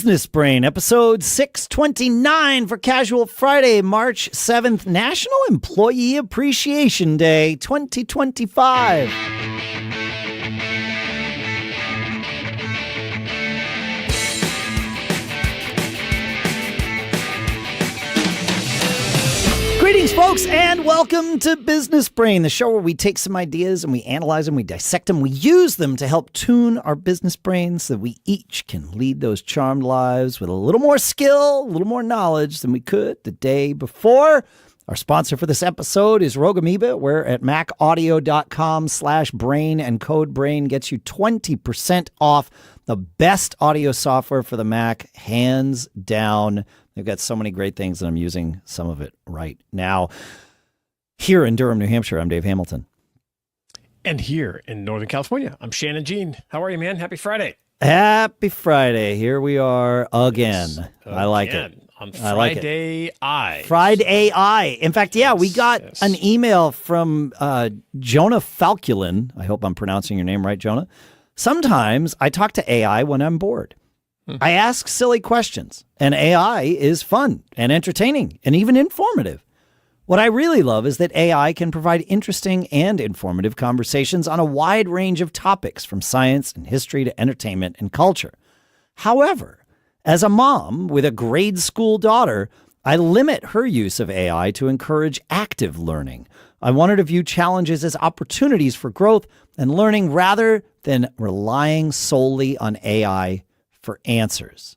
Business Brain, episode 629 for Casual Friday, March 7th, National Employee Appreciation Day 2025. Greetings, folks, and welcome to Business Brain, the show where we take some ideas and we analyze them, we dissect them, we use them to help tune our business brains so that we each can lead those charmed lives with a little more skill, a little more knowledge than we could the day before. Our sponsor for this episode is Rogue Amoeba, where at macaudio.com/brain and code BRAIN gets you 20% off the best audio software for the Mac, hands down. They've got so many great things, and I'm using some of it right now. Here in Durham, New Hampshire, I'm Dave Hamilton. And here in Northern California, I'm Shannon Jean. How are you, man? Happy Friday. Happy Friday. Here we are again. I like it. On FridAI. FridAI. In fact, yeah, we got an email from JHonaFalculan. I hope I'm pronouncing your name right, Jonah. Sometimes I talk to AI when I'm bored. I ask silly questions, and AI is fun and entertaining and even informative. What I really love is that AI can provide interesting and informative conversations on a wide range of topics, from science and history to entertainment and culture. However, as a mom with a grade school daughter, I limit her use of AI to encourage active learning. I want her to view challenges as opportunities for growth and learning rather than relying solely on AI for answers.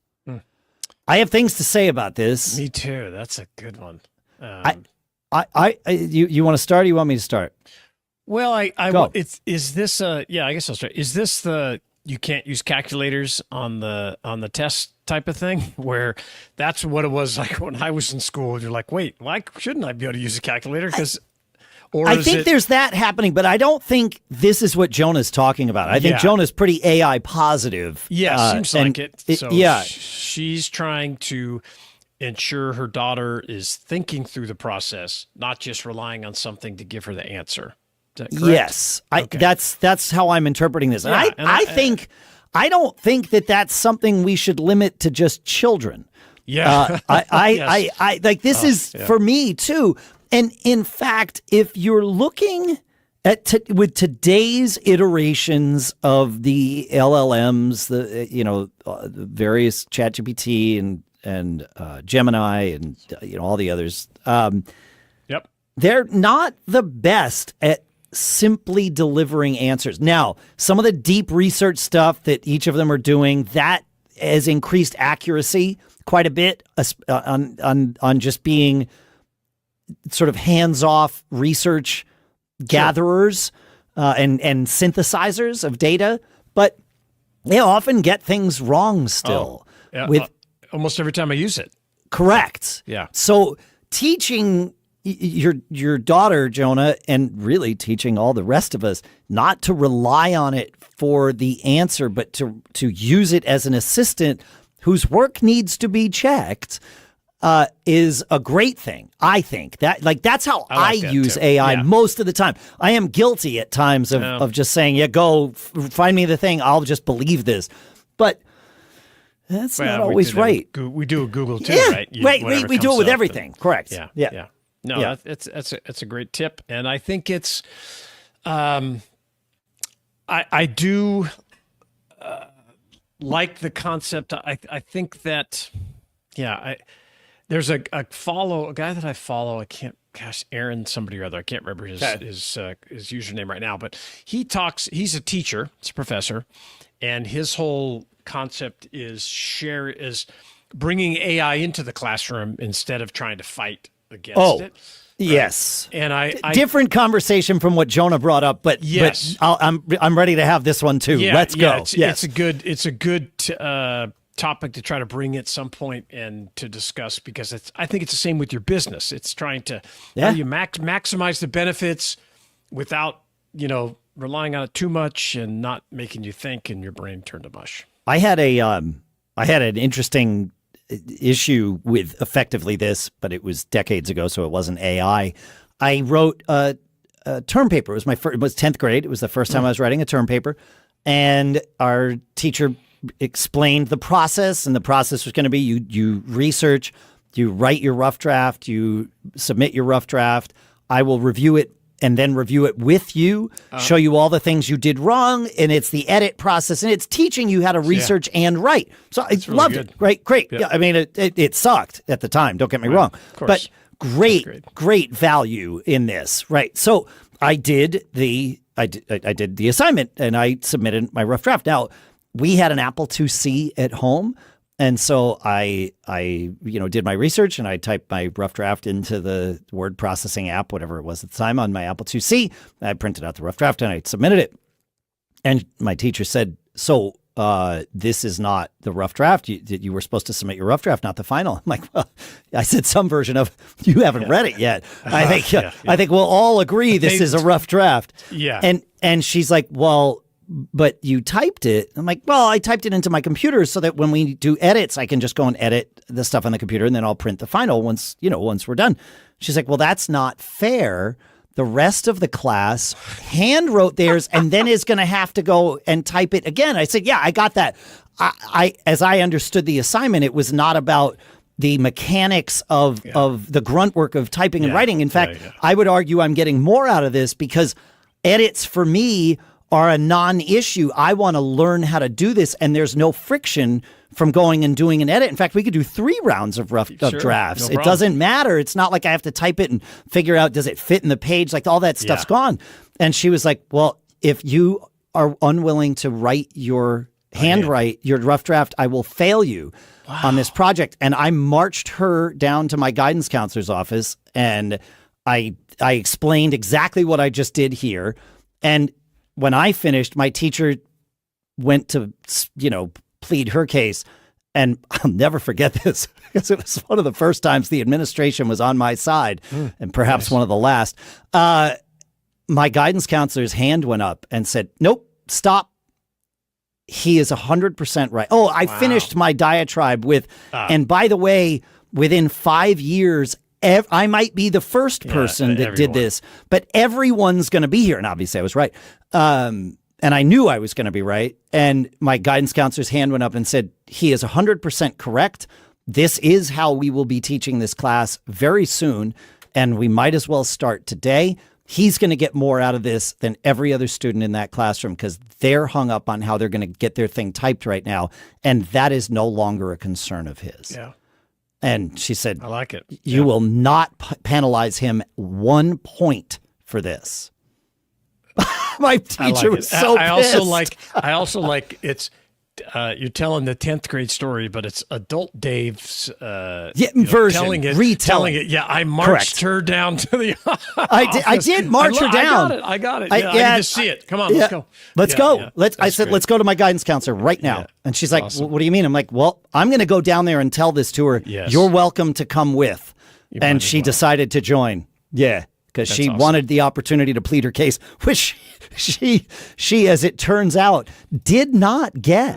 I have things to say about this. Me too. That's a good one. You want to start, or you want me to start? Well, I guess I'll start. Is this the you can't use calculators on the test type of thing, where that's what it was like when I was in school? You're like, wait, why shouldn't I be able to use a calculator? I think there's that happening, but I don't think this is what Jonah's talking about. I think Jonah's pretty AI positive. Yeah, seems like it. So she's trying to ensure her daughter is thinking through the process, not just relying on something to give her the answer. Is that correct? Yes, okay. That's how I'm interpreting this. And I don't think that that's something we should limit to just children. Yeah, I like this is for me too. And in fact, if you're looking at with today's iterations of the LLMs, the various ChatGPT and Gemini and all the others, they're not the best at simply delivering answers. Now, some of the deep research stuff that each of them are doing, that has increased accuracy quite a bit on just being sort of hands-off research gatherers and synthesizers of data, but they often get things wrong still. Almost every time I use it. Correct. Yeah. So teaching your daughter, Jonah, and really teaching all the rest of us not to rely on it for the answer, but to use it as an assistant whose work needs to be checked, is a great thing. I think that's how I use AI most of the time. I am guilty at times of just saying, go find me the thing. I'll just believe this. But that's not always right. We do a Google too, right? We do it with everything. Correct. Yeah. No, that's a great tip. And I think it's, I do like the concept. I think that, there's a guy that I follow. Aaron somebody or other. I can't remember his username right now, but he's a teacher, he's a professor, and his whole concept is bringing AI into the classroom instead of trying to fight against it. Right? Yes. And I different conversation from what Jonah brought up, but yes, but I'm ready to have this one too. Yeah, Let's go. It's a good topic to try to bring at some point and to discuss, because I think it's the same with your business. It's trying to how you maximize the benefits without relying on it too much and not making you think and your brain turn to mush. I had an interesting issue with effectively this, but it was decades ago, so it wasn't AI. I wrote a term paper. It was 10th grade. It was the first time I was writing a term paper, and our teacher explained the process, and the process was going to be you research, you write your rough draft, you submit your rough draft. I will review it and then review it with you, show you all the things you did wrong, and it's the edit process, and it's teaching you how to research and write. So I loved it. Great. Yeah, I mean, it sucked at the time. Don't get me wrong, but great value in this, right? So I did the assignment and I submitted my rough draft. Now we had an Apple IIc at home. And so I did my research and I typed my rough draft into the word processing app, whatever it was at the time, on my Apple IIc. I printed out the rough draft and I submitted it. And my teacher said, so this is not the rough draft. You were supposed to submit your rough draft, not the final. I'm like, well, I said some version of, you haven't read it yet. I think we'll all agree this is a rough draft. Yeah. And she's like, well, but you typed it. I'm like, well, I typed it into my computer so that when we do edits, I can just go and edit the stuff on the computer and then I'll print the final once we're done. She's like, well, that's not fair. The rest of the class hand wrote theirs and then is going to have to go and type it again. I said, yeah, I got that. As I understood the assignment, it was not about the mechanics of the grunt work of typing and writing. In fact, I would argue I'm getting more out of this because edits for me are a non-issue. I want to learn how to do this, and there's no friction from going and doing an edit. In fact, we could do 3 rounds of drafts. It doesn't matter. It's not like I have to type it and figure out, does it fit in the page? Like, all that stuff's gone. And she was like, well, if you are unwilling to write your handwrite your rough draft, I will fail you on this project. And I marched her down to my guidance counselor's office, and I explained exactly what I just did here. And when I finished, my teacher went to, plead her case. And I'll never forget this because it was one of the first times the administration was on my side and perhaps one of the last. My guidance counselor's hand went up and said, nope, stop. He is 100% right. Oh, I finished my diatribe with, and by the way, within 5 years, I might be the first person that did this, but everyone's going to be here. And obviously I was right. And I knew I was going to be right. And my guidance counselor's hand went up and said, he is 100% correct. This is how we will be teaching this class very soon. And we might as well start today. He's going to get more out of this than every other student in that classroom because they're hung up on how they're going to get their thing typed right now. And that is no longer a concern of his. Yeah. And she said, I like it. You will not penalize him 1 point for this. My teacher was so pissed. I also like it's you're telling the 10th grade story, but it's adult Dave's version, retelling it. Yeah, I marched her down to the office. I did march her down. I got it. I need to see it. Come on, let's go. Let's go. I said, let's go to my guidance counselor right now. And she's like, awesome. What do you mean? I'm like, well, I'm going to go down there and tell this to her. Yes. You're welcome to come with. And she decided to join. Yeah. Because she wanted the opportunity to plead her case, which she, as it turns out, did not get.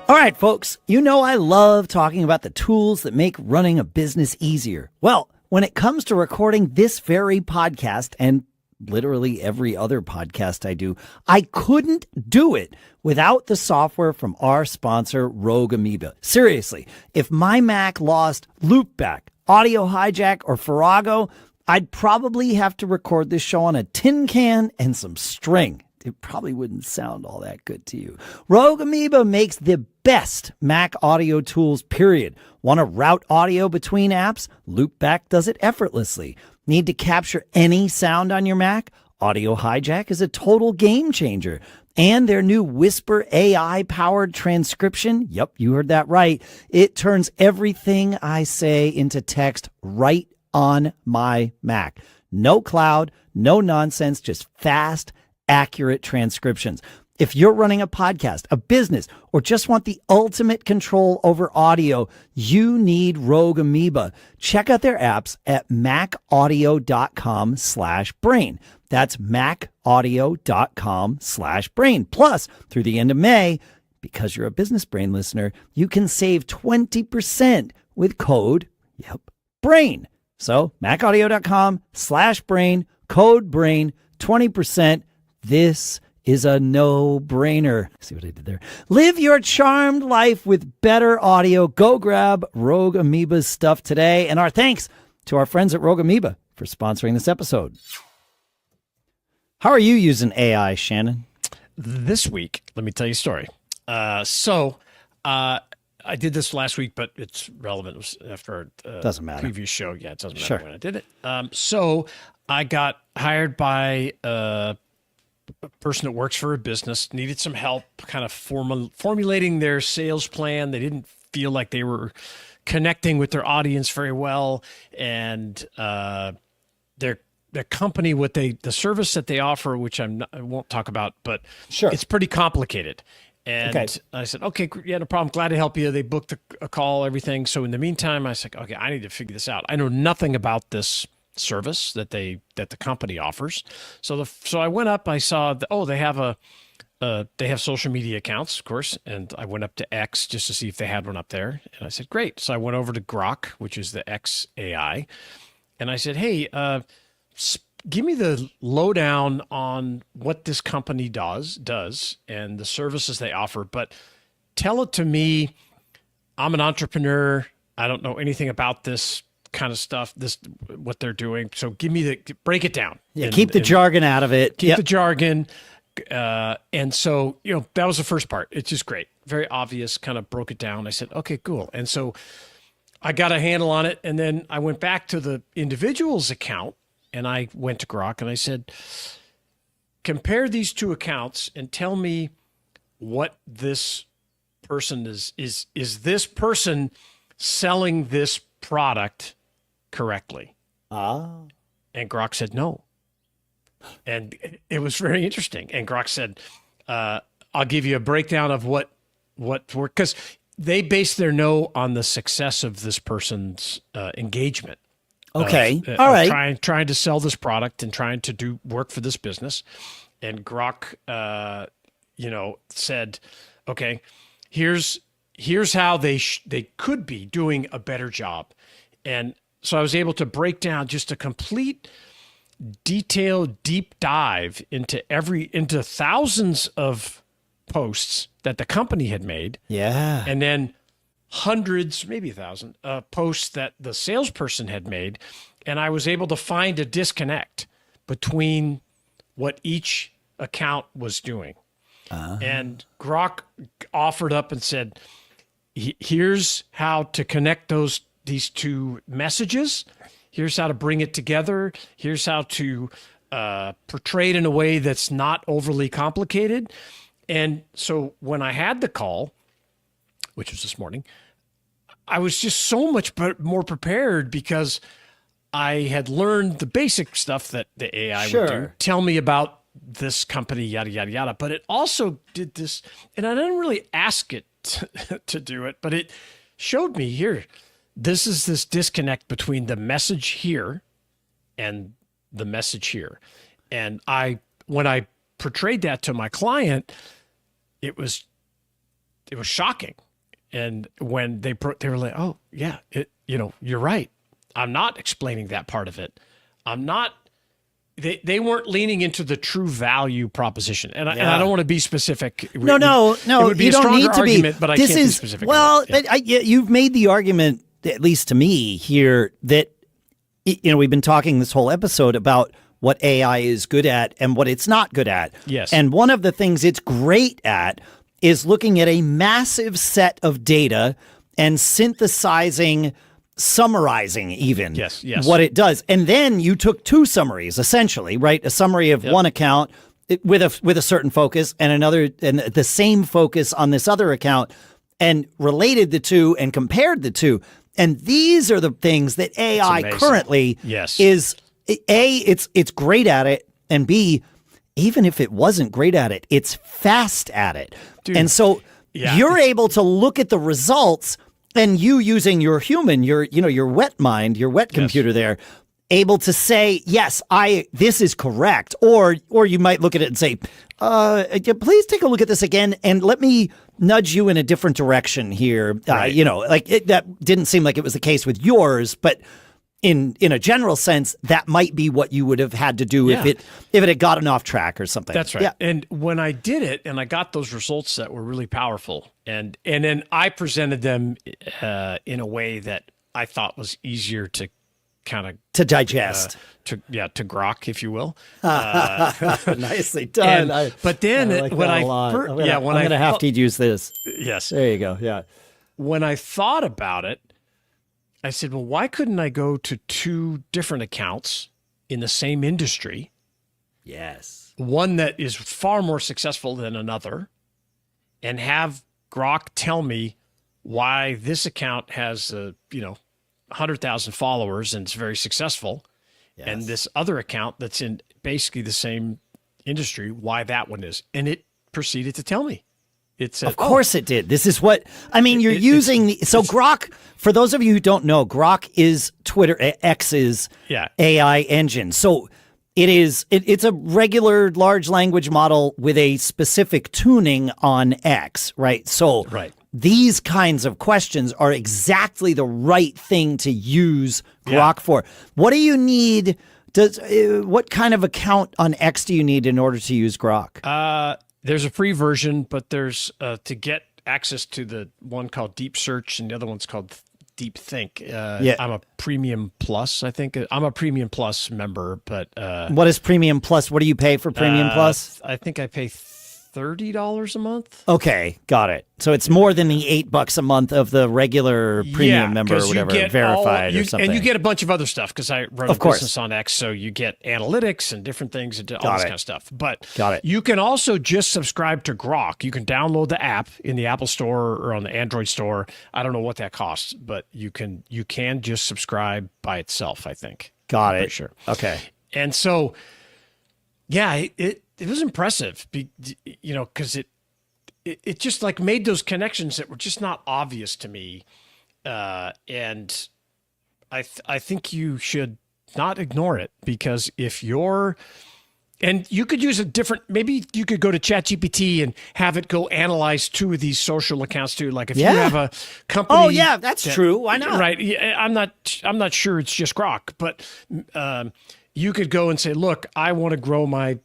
All right, folks, I love talking about the tools that make running a business easier. Well, when it comes to recording this very podcast and literally every other podcast I do, I couldn't do it without the software from our sponsor, Rogue Amoeba. Seriously, if my Mac lost Loopback, Audio Hijack, or Farrago, I'd probably have to record this show on a tin can and some string. It probably wouldn't sound all that good to you. Rogue Amoeba makes the best Mac audio tools, period. Want to route audio between apps? Loopback does it effortlessly. Need to capture any sound on your Mac? Audio Hijack is a total game changer. And their new Whisper AI-powered transcription, yep, you heard that right. It turns everything I say into text right on my Mac. No cloud, no nonsense, just fast, accurate transcriptions. If you're running a podcast, a business, or just want the ultimate control over audio, you need Rogue Amoeba. Check out their apps at macaudio.com/brain. That's macaudio.com/brain. Plus, through the end of May, because you're a Business Brain listener, you can save 20% with code, BRAIN. So macaudio.com/brain, code BRAIN, 20%. This is a no-brainer. See what I did there? Live your charmed life with better audio. Go grab Rogue Amoeba's stuff today. And our thanks to our friends at Rogue Amoeba for sponsoring this episode. How are you using AI, Shannon? This week, let me tell you a story. I did this last week, but it's relevant. It was after our doesn't matter. Previous show. Yeah, it doesn't matter when I did it. So I got hired by a person that works for a business, needed some help kind of formulating their sales plan. They didn't feel like they were connecting with their audience very well. And their company, the service that they offer, which I won't talk about, but it's pretty complicated. And I said, okay, yeah, no problem. Glad to help you. They booked a call, everything. So in the meantime, I said, okay, I need to figure this out. I know nothing about this service that the company offers. So I went up. I saw they have social media accounts, of course. And I went up to X just to see if they had one up there. And I said, great. So I went over to Grok, which is the X AI, and I said, hey, give me the lowdown on what this company does and the services they offer, but tell it to me. I'm an entrepreneur. I don't know anything about this kind of stuff, what they're doing. So break it down. Yeah, keep the jargon out of it. Keep the jargon. And so, that was the first part. It's just great. Very obvious, kind of broke it down. I said, okay, cool. And so I got a handle on it. And then I went back to the individual's account. And I went to Grok and I said, compare these two accounts and tell me what this person is. Is this person selling this product correctly? And Grok said no. And it was very interesting. And Grok said, I'll give you a breakdown of what worked. Because they base their no on the success of this person's engagement. Okay. All right. Trying to sell this product and trying to do work for this business. And Grok, said, okay, here's how they could be doing a better job. And so I was able to break down just a complete detailed deep dive into thousands of posts that the company had made. Yeah. And then hundreds, maybe 1,000 posts that the salesperson had made. And I was able to find a disconnect between what each account was doing. And Grok offered up and said, here's how to connect these two messages. Here's how to bring it together. Here's how to portray it in a way that's not overly complicated. And so when I had the call, which was this morning, I was just so much more prepared because I had learned the basic stuff that the AI would do. Tell me about this company, yada, yada, yada. But it also did this, and I didn't really ask it to do it, but it showed me here, this is this disconnect between the message here and the message here. And when I portrayed that to my client, it was shocking. And when they were like, "Oh yeah, you're right. I'm not explaining that part of it. I'm not." They weren't leaning into the true value proposition, and I don't want to be specific. No. It would be you a don't need to argument, be. But I can't be specific. Well, you've made the argument, at least to me here, that we've been talking this whole episode about what AI is good at and what it's not good at. Yes. And one of the things it's great at is looking at a massive set of data and synthesizing, summarizing even what it does. And then you took two summaries, essentially, right? A summary of one account with a certain focus and another, and the same focus on this other account, and related the two and compared the two. And these are the things that AI currently is, A, it's great at it, and B, even if it wasn't great at it, it's fast at it. Dude, and so you're able to look at the results, and you using your human, your wet mind, your wet computer there, able to say, yes, this is correct. Or you might look at it and say, please take a look at this again and let me nudge you in a different direction here. Right. That didn't seem like it was the case with yours, but in a general sense, that might be what you would have had to do if it had gotten off track or something. That's right. Yeah. And when I did it and I got those results that were really powerful, and then I presented them in a way that I thought was easier to kind of to digest, to grok, if you will. Nicely done. But then I like when that I a lot. first, I'm gonna have to use this. Yes, there you go. Yeah. When I thought about it, I said, well, why couldn't I go to 2 different accounts in the same industry? Yes. One that is far more successful than another, and have Grok tell me why this account has 100,000 followers and it's very successful, and this other account that's in basically the same industry, why that one is. And it proceeded to tell me. It said, of course it did. This is what, I mean, you're using, so Grok, for those of you who don't know, Grok is X's AI engine. So it's a regular large language model with a specific tuning on X, right? So these kinds of questions are exactly the right thing to use Grok for. What do you need? What kind of account on X do you need in order to use Grok? There's a free version, but there's to get access to the one called Deep Search and the other one's called Deep Think. I'm a Premium Plus, I think. I'm a Premium Plus member, but what is Premium Plus? What do you pay for Premium Plus? I think I pay $30 a month. Okay, got it. So it's more than the $8 a month of the regular premium member or whatever, verified or something. And you get a bunch of other stuff because I run a business on X, so you get analytics and different things and all this kind of stuff. But you can also just subscribe to Grok. You can download the app in the Apple Store or on the Android Store. I don't know what that costs, but you can just subscribe by itself, I think. Got it. Sure. Okay. And so, yeah, it was impressive, because it just like made those connections that were just not obvious to me, and I think you should not ignore it, because if you're, and you could use a different, maybe you could go to ChatGPT and have it go analyze 2 of these social accounts too. Like if you have a company. Oh yeah, that's true. Why not? Right. I'm not sure it's just Grok, but you could go and say, look, I want to grow my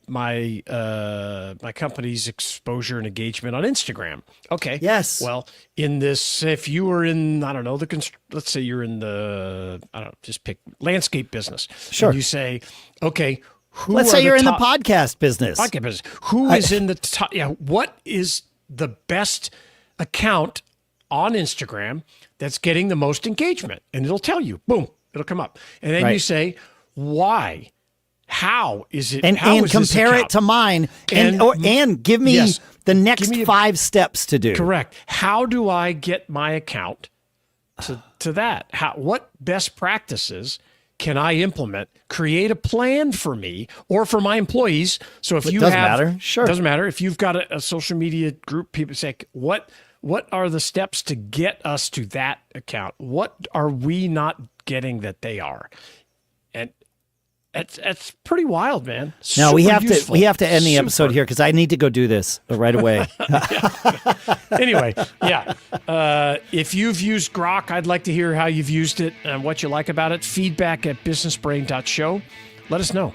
company's exposure and engagement on Instagram. Okay. Yes. Well, in this, if you were in, I don't know, let's say you're in the, I don't know, just pick landscape business. Sure. And you say, okay, let's say you're in the podcast business. Who is in the top? Yeah. What is the best account on Instagram that's getting the most engagement? And it'll tell you, boom, it'll come up. And then you say, why? How is it? And compare it to mine, and give me the next 5 steps to do. Correct. How do I get my account to that? What best practices can I implement? Create a plan for me or for my employees. So if doesn't matter. If you've got a social media group, people say, what are the steps to get us to that account? What are we not getting that they are? And it's pretty wild, man. Now we have to end the episode here because I need to go do this right away. Anyway, if you've used Grok, I'd like to hear how you've used it and what you like about it. Feedback@businessbrain.show. Let us know.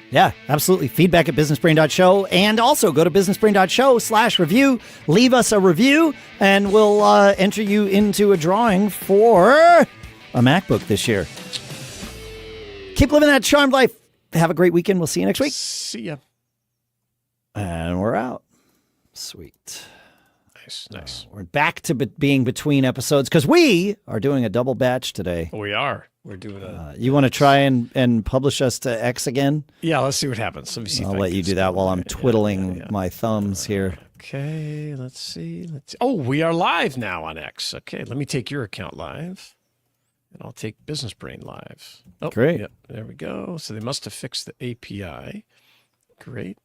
Yeah, absolutely. Feedback at businessbrain.show, and also go to businessbrain.show/review. Leave us a review, and we'll enter you into a drawing for a MacBook this year. Keep living that charmed life. Have a great weekend. We'll see you next week. See ya. And we're out. Sweet. Nice. We're back to being between episodes because we are doing a double batch today. We are. We're doing a. You want to try and publish us to X again? Yeah, let's see what happens. Let me see. I'll let you do that while I'm twiddling my thumbs here. Okay, let's see. Oh, we are live now on X. Okay, let me take your account live. And I'll take Business Brain live. Oh, great. Yep, there we go. So they must have fixed the API. Great.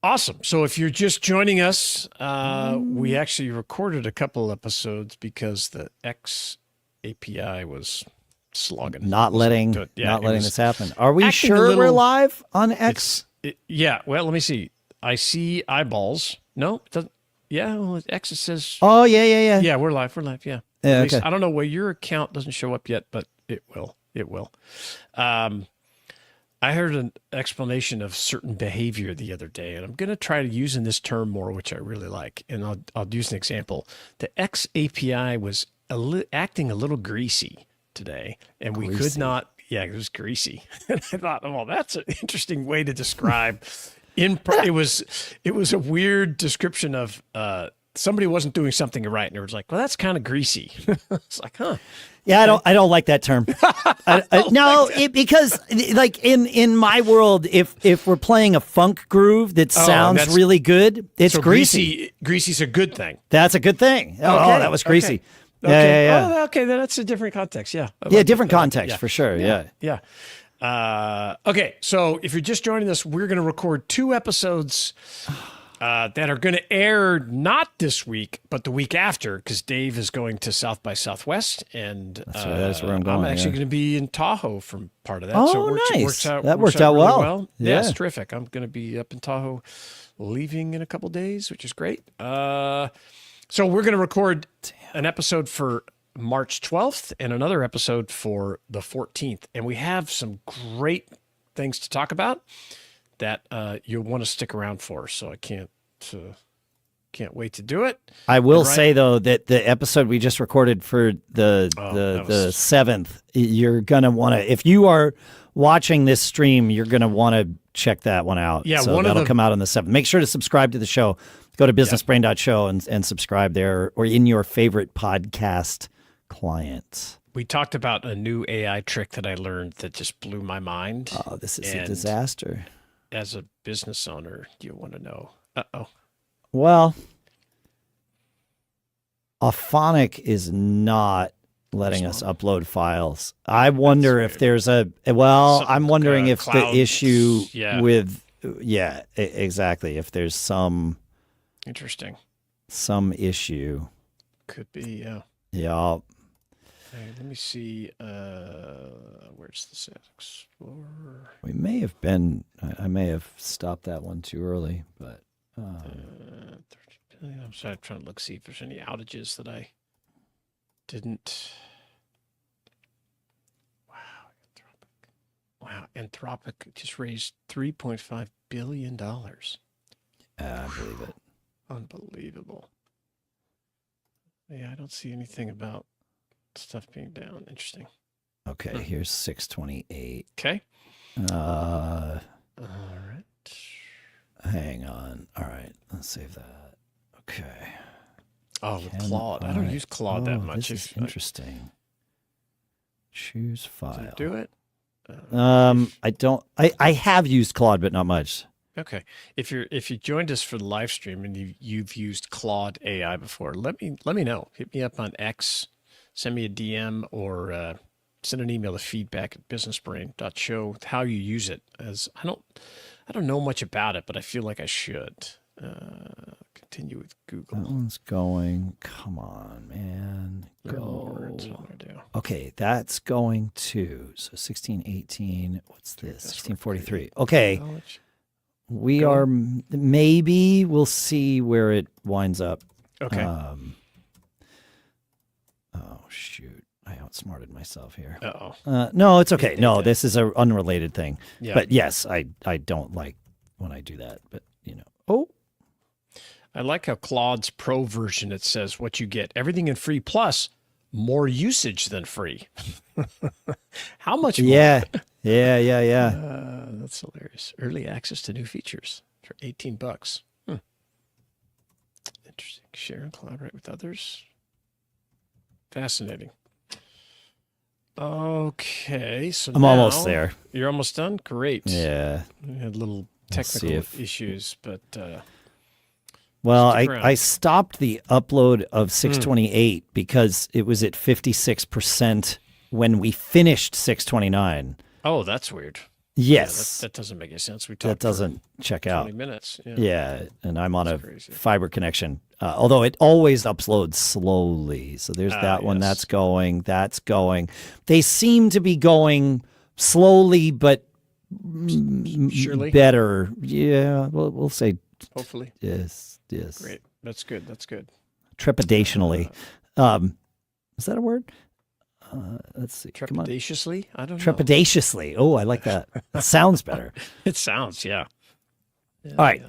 Awesome. So if you're just joining us, we actually recorded a couple episodes because the X API was slogging. Not letting this happen. Are we sure we're live on X? Well, let me see. I see eyeballs. No, it doesn't. Yeah, well, X it says. Oh, yeah. Yeah, we're live. Yeah. Yeah, At least, okay. I don't know where your account doesn't show up yet, but it will. It will. I heard an explanation of certain behavior the other day, and I'm going to try to using this term more, which I really like. And I'll use an example. The X API was acting a little greasy today, and we could not. Yeah, it was greasy. And I thought, well, that's an interesting way to describe. It was a weird description of somebody wasn't doing something right, and it was like, well, that's kind of greasy. It's like, huh. Yeah, I don't like that term. Because like in my world, if we're playing a funk groove that sounds really good, it's greasy. Greasy's a good thing. That's a good thing. Oh, that was greasy. Okay. Yeah. Oh, okay, that's a different context. Yeah. Different context for sure. Yeah. Okay, so if you're just joining us, we're going to record 2 episodes that are going to air not this week, but the week after, because Dave is going to South by Southwest, and that's where I'm going. I'm actually going to be in Tahoe from part of that. Oh, so nice. That worked out really well. Yeah, it's terrific. I'm going to be up in Tahoe, leaving in a couple days, which is great. So we're going to record an episode for March 12th and another episode for the 14th. And we have some great things to talk about that you'll want to stick around for. So I can't wait to do it. I will say, though, that the episode we just recorded for the 7th, you're going to want to, if you are watching this stream, you're going to want to check that one out. Yeah, so that'll come out on the 7th. Make sure to subscribe to the show. Go to businessbrain.show and subscribe there, or in your favorite podcast client. We talked about a new AI trick that I learned that just blew my mind. Oh, this is a disaster. As a business owner, you want to know. Uh-oh. Well, Auphonic is not letting us upload files. I wonder if there's I'm wondering if the issue with, exactly. If there's some issue. Could be, yeah. Yeah. Hey, let me see. Where's the set Explorer? We may have been. I may have stopped that one too early, but. 30 billion. I'm sorry, I'm trying to see if there's any outages that I didn't. Wow, Anthropic just raised $3.5 billion. I believe it. Unbelievable. Yeah, I don't see anything about stuff being down. Interesting. Okay, here's 628. Okay. All right. Hang on. All right, let's save that. Okay. Oh, Claude. I don't use Claude that much. This is interesting. Choose file. Does it do it? I don't. I have used Claude, but not much. Okay. If you joined us for the live stream and you've used Claude AI before, let me know. Hit me up on X, send me a DM, or send an email to feedback@businessbrain.show with how you use it. As I don't know much about it, but I feel like I should. Continue with Google. That one's going. Come on, man. Go. Okay, that's going to. So 1618. What's this? 1643. Okay. We are, maybe we'll see where it winds up. Okay. Oh, shoot. I outsmarted myself here. Uh-oh. No, it's okay. No, this is an unrelated thing. Yeah. But yes, I don't like when I do that. But, Oh. I like how Claude's Pro version, it says what you get. Everything in free plus more usage than free. How much more? Yeah. That's hilarious. Early access to new features for $18. Interesting. Share and collaborate with others. Fascinating. Okay, so I'm almost there. You're almost done? Great. Yeah. We had little technical issues, but well, I stopped the upload of 628 because it was at 56% when we finished 629. Oh, that's weird. Yes. Yeah, that doesn't make any sense. That doesn't check out. 20 minutes. Yeah, and I'm on a fiber connection. Although it always uploads slowly. So there's that one. That's going. They seem to be going slowly, but surely better. Yeah, we'll say. Hopefully. Yes. Great. That's good. That's good. Trepidatially. Is that a word? Let's see. Trepidatiously? I don't know. Trepidatiously. Oh, I like that. That sounds better. It sounds, yeah. All right.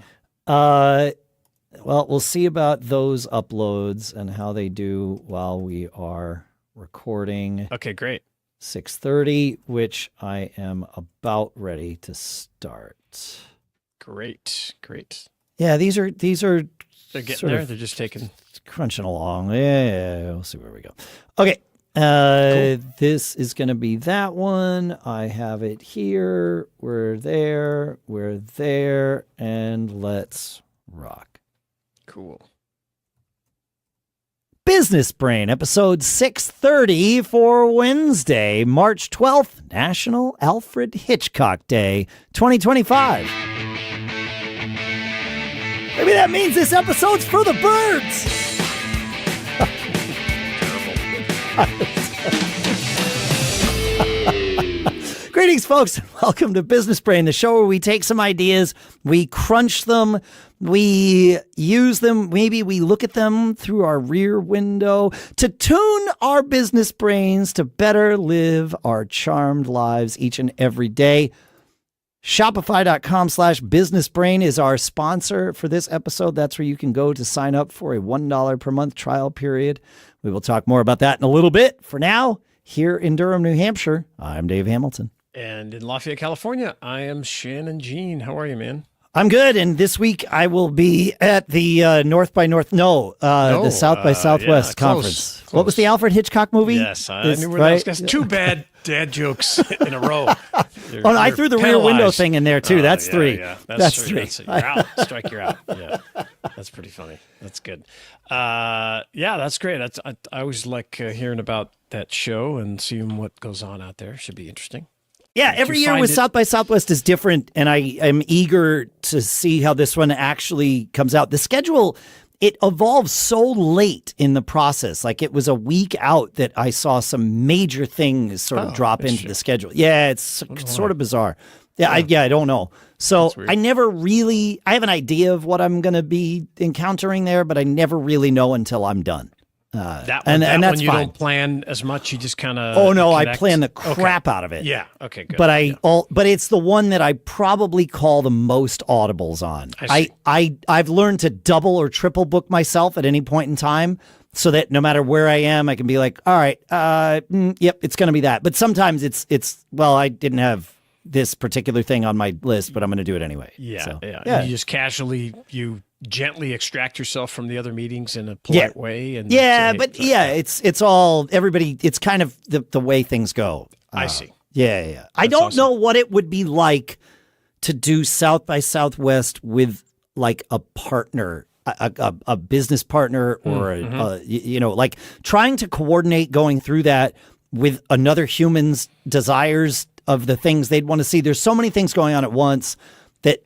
Well, we'll see about those uploads and how they do while we are recording. Okay, great. 6:30, which I am about ready to start. Great. Yeah, these are They're getting there. They're just taking crunching along. Yeah, we'll see where we go. Okay. Cool. This is going to be that one. I have it here. We're there, and let's rock. Cool. Business Brain, episode 630 for Wednesday, March 12th, National Alfred Hitchcock Day, 2025. Maybe that means this episode's for the birds. Greetings, folks, and welcome to Business Brain, the show where we take some ideas, we crunch them, we use them, maybe we look at them through our rear window to tune our business brains to better live our charmed lives each and every day. Shopify.com/businessbrain is our sponsor for this episode. That's where you can go to sign up for a $1 per month trial period. We will talk more about that in a little bit. For now, here in Durham, New Hampshire, I'm Dave Hamilton. And in Lafayette, California, I am Shannon Jean. How are you, man? I'm good, and this week I will be at the the South by Southwest conference. Close. What was the Alfred Hitchcock movie? Yes, I knew where that was going. Two bad dad jokes in a row. I threw the rear window thing in there too. That's three. Yeah. That's three. You're out. Strike, you're out. Yeah, that's pretty funny. That's good. That's great. I always like hearing about that show and seeing what goes on out there. Should be interesting. Yeah, every year with South by Southwest is different, and I am eager to see how this one actually comes out. The schedule, it evolves so late in the process. Like, it was a week out that I saw some major things sort of drop into the schedule. Yeah, it's sort of bizarre. I don't know. So I never really, I have an idea of what I'm going to be encountering there, but I never really know until I'm done. That one that's you fine. Don't plan as much. You just kind of. Oh no, I plan the crap out of it. Yeah. Okay. Good. But but it's the one that I probably call the most audibles on. I've learned to double or triple book myself at any point in time, so that no matter where I am, I can be like, all right, yep, it's going to be that. But sometimes it's I didn't have this particular thing on my list, but I'm going to do it anyway. Yeah. You just casually gently extract yourself from the other meetings in a polite way. And it's all everybody. It's kind of the way things go. I see. Yeah. I don't know what it would be like to do South by Southwest with like a partner, a business partner, or like trying to coordinate going through that with another human's desires of the things they'd want to see. There's so many things going on at once that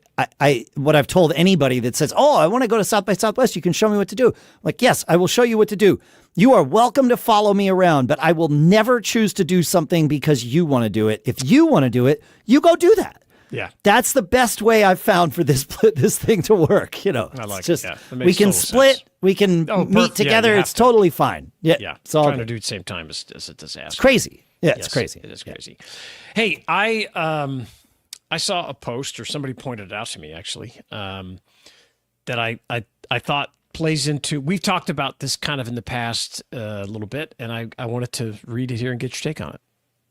what I've told anybody that says, oh, I want to go to South by Southwest, you can show me what to do. I'm like, yes, I will show you what to do. You are welcome to follow me around, but I will never choose to do something because you want to do it. If you want to do it, you go do that. Yeah. That's the best way I've found for this thing to work. I like it. We can split, sense. We can meet together. It's totally fine. Yeah. It's all trying to do it at the same time is a disaster. It's crazy. Yeah, it's crazy. It is crazy. Hey, I saw a post, or somebody pointed it out to me actually, that I thought plays into. We've talked about this kind of in the past a little bit, and I wanted to read it here and get your take on it.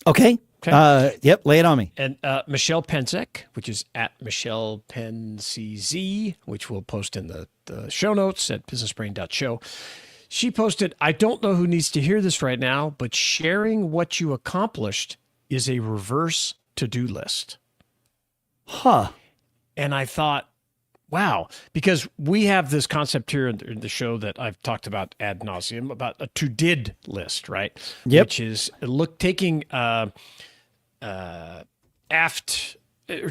Okay. Yep. Lay it on me. And Michelle Penzek, which is at Michelle PenCZ, which we'll post in the show notes at businessbrain.show. She posted, I don't know who needs to hear this right now, but sharing what you accomplished is a reverse to-do list. Huh. And I thought, wow, because we have this concept here in the show that I've talked about ad nauseum about a to-did list, right? Yep. Which is taking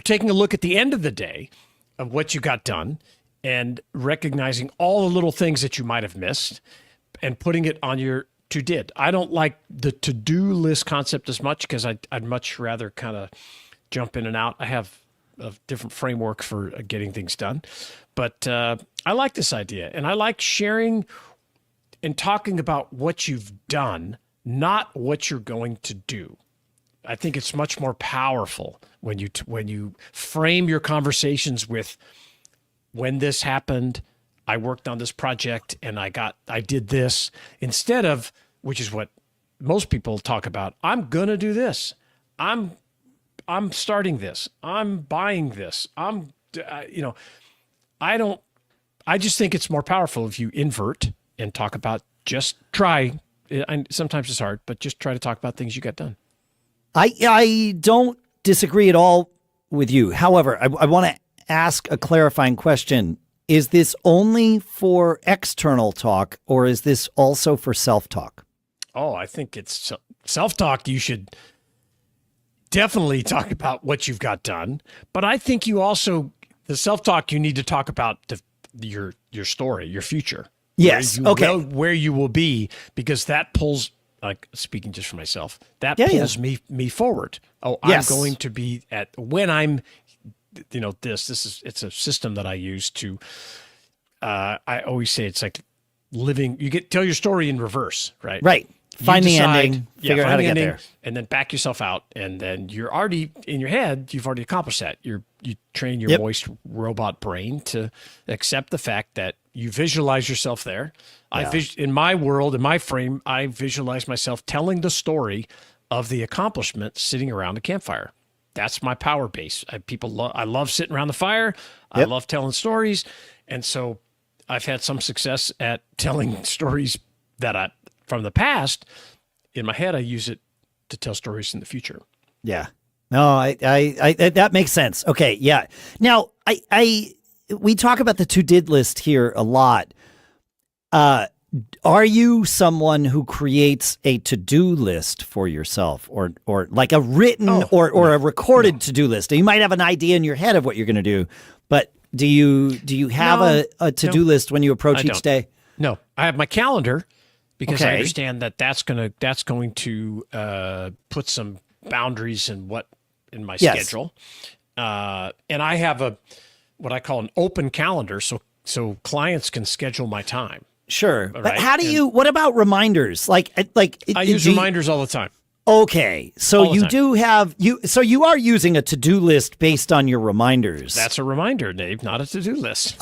taking a look at the end of the day of what you got done and recognizing all the little things that you might have missed and putting it on your to-did. I don't like the to-do list concept as much because I'd much rather kind of jump in and out. I have different framework for getting things done. But I like this idea, and I like sharing and talking about what you've done, not what you're going to do. I think it's much more powerful when you frame your conversations with, when this happened, I worked on this project and I did this, instead of, which is what most people talk about, I'm going to do this. I'm starting this. I'm buying this. I just think it's more powerful if you invert and talk about, just try. Sometimes it's hard, but just try to talk about things you got done. I don't disagree at all with you. However, I want to ask a clarifying question. Is this only for external talk, or is this also for self-talk? Oh, I think it's self-talk. You should definitely talk about what you've got done. But I think the self-talk, you need to talk about your story, your future. Yes. Where you will be, because that pulls, like, speaking just for myself, that pulls me forward. Oh, yes. I'm going to be when I'm, it's a system that I use to, I always say it's like living, tell your story in reverse, right? Right. Find the ending, figure out how to get there. And then back yourself out. And then you're already, in your head, you've already accomplished that. You train your moist robot brain to accept the fact that you visualize yourself there. Yeah. In my world, in my frame, I visualize myself telling the story of the accomplishment sitting around a campfire. That's my power base. I love sitting around the fire. I love telling stories. And so I've had some success at telling stories from the past. In my head, I use it to tell stories in the future. Yeah. No, I that makes sense. Okay. Yeah. Now, we talk about the to-did list here a lot. Are you someone who creates a to-do list for yourself, or like a written or a recorded to-do list? You might have an idea in your head of what you're going to do, but do you have a to-do list when you approach each day? No, I have my calendar, because I understand that's going to put some boundaries in my schedule. And I have what I call an open calendar, so clients can schedule my time. Sure. Right? But how do what about reminders? I use reminders all the time. Okay. So you are using a to-do list based on your reminders. That's a reminder, Dave, not a to-do list.